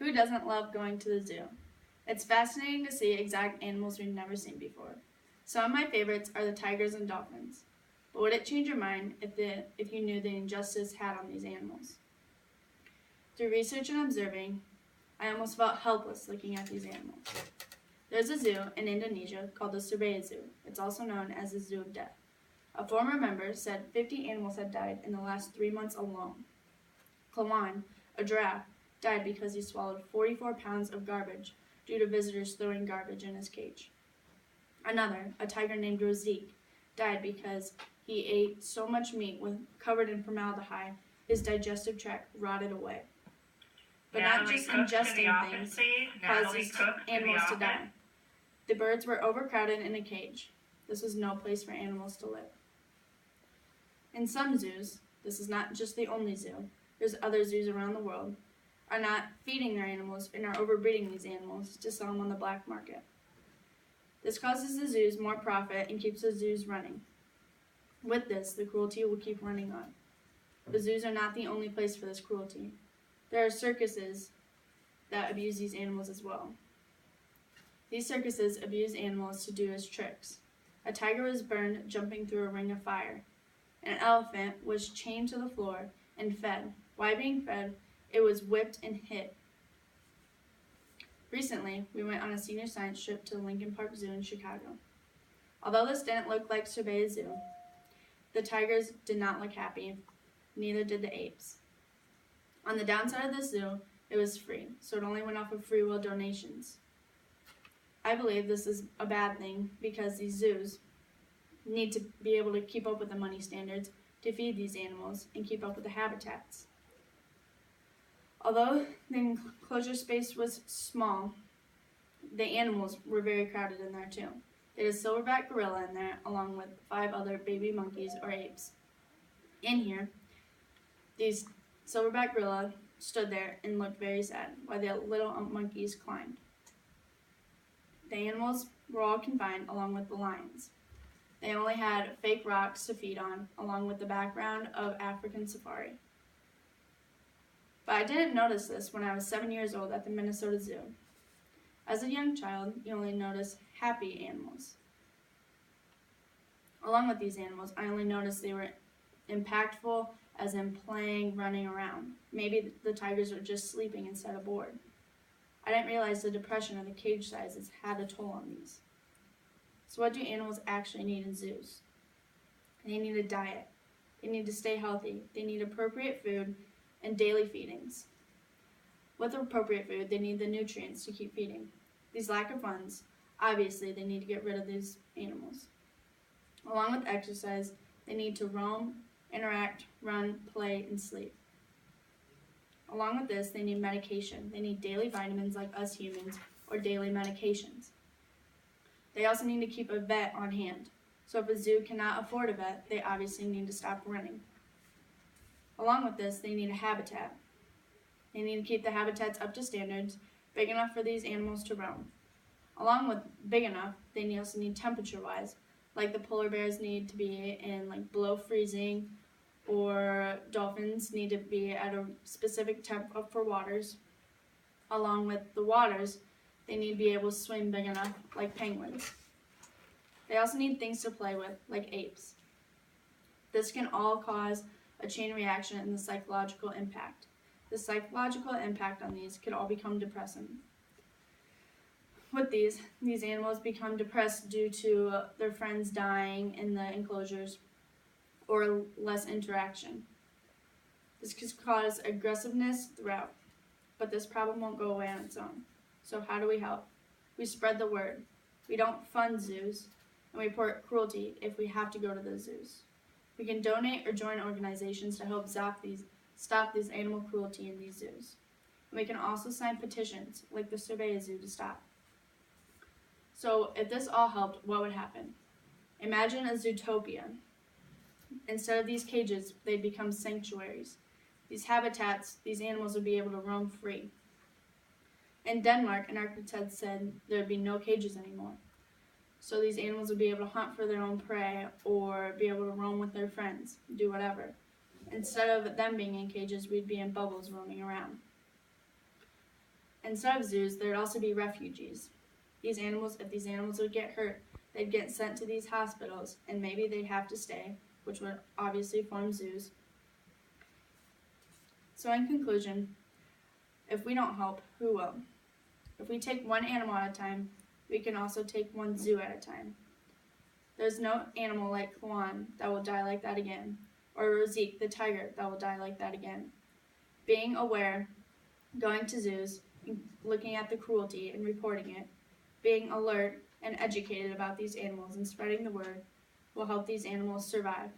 Who doesn't love going to the zoo? It's fascinating to see exotic animals we've never seen before. Some of my favorites are the tigers and dolphins. But would it change your mind if you knew the injustice had on these animals? Through research and observing, I almost felt helpless looking at these animals. There's a zoo in Indonesia called the Surabaya Zoo. It's also known as the Zoo of Death. A former member said 50 animals had died in the last 3 months alone. Klawan, a giraffe, died because he swallowed 44 pounds of garbage due to visitors throwing garbage in his cage. Another, a tiger named Rozik, died because he ate so much meat covered in formaldehyde, his digestive tract rotted away. But not just ingesting things caused these animals to die. The birds were overcrowded in a cage. This was no place for animals to live. In some zoos, this is not just the only zoo, there's other zoos around the world, are not feeding their animals and are overbreeding these animals to sell them on the black market. This causes the zoos more profit and keeps the zoos running. With this, the cruelty will keep running on. The zoos are not the only place for this cruelty. There are circuses that abuse these animals as well. These circuses abuse animals to do as tricks. A tiger was burned jumping through a ring of fire. An elephant was chained to the floor and fed. While being fed, it was whipped and hit. Recently, we went on a senior science trip to Lincoln Park Zoo in Chicago. Although this didn't look like Surabaya Zoo, the tigers did not look happy, neither did the apes. On the downside of the zoo, it was free, so it only went off of free will donations. I believe this is a bad thing because these zoos need to be able to keep up with the money standards to feed these animals and keep up with the habitats. Although the enclosure space was small, the animals were very crowded in there too. There's a silverback gorilla in there along with 5 other baby monkeys or apes. In here, these silverback gorilla stood there and looked very sad while the little monkeys climbed. The animals were all confined along with the lions. They only had fake rocks to feed on along with the background of African safari. But I didn't notice this when I was 7 years old at the Minnesota Zoo. As a young child, you only notice happy animals. Along with these animals, I only noticed they were impactful as in playing, running around. Maybe the tigers were just sleeping instead of bored. I didn't realize the depression of the cage sizes had a toll on these. So what do animals actually need in zoos? They need a diet. They need to stay healthy. They need appropriate food and daily feedings. With appropriate food, they need the nutrients to keep feeding. These lack of funds, obviously they need to get rid of these animals. Along with exercise, they need to roam, interact, run, play, and sleep. Along with this, they need medication. They need daily vitamins like us humans, or daily medications. They also need to keep a vet on hand. So if a zoo cannot afford a vet, they obviously need to stop running. Along with this, they need a habitat. They need to keep the habitats up to standards, big enough for these animals to roam. Along with big enough, they also need temperature-wise, like the polar bears need to be in below freezing, or dolphins need to be at a specific temp for waters. Along with the waters, they need to be able to swim big enough, like penguins. They also need things to play with, like apes. This can all cause a chain reaction in the psychological impact. The psychological impact on these could all become depressing. With these animals become depressed due to their friends dying in the enclosures or less interaction. This could cause aggressiveness throughout, but this problem won't go away on its own. So how do we help? We spread the word. We don't fund zoos, and we report cruelty if we have to go to the zoos. We can donate or join organizations to help stop these animal cruelty in these zoos. And we can also sign petitions like the Surabaya Zoo to stop. So if this all helped, what would happen? Imagine a zootopia. Instead of these cages, they'd become sanctuaries. These habitats, these animals would be able to roam free. In Denmark, an architect said there would be no cages anymore. So these animals would be able to hunt for their own prey or be able to roam with their friends, do whatever. Instead of them being in cages, we'd be in bubbles roaming around. Instead of zoos, there would also be refugees. If these animals would get hurt, they'd get sent to these hospitals, and maybe they'd have to stay, which would obviously form zoos. So in conclusion, if we don't help, who will? If we take one animal at a time, we can also take one zoo at a time. There's no animal like Kwan that will die like that again, or Rosique the tiger that will die like that again. Being aware, going to zoos, looking at the cruelty and reporting it, being alert and educated about these animals and spreading the word will help these animals survive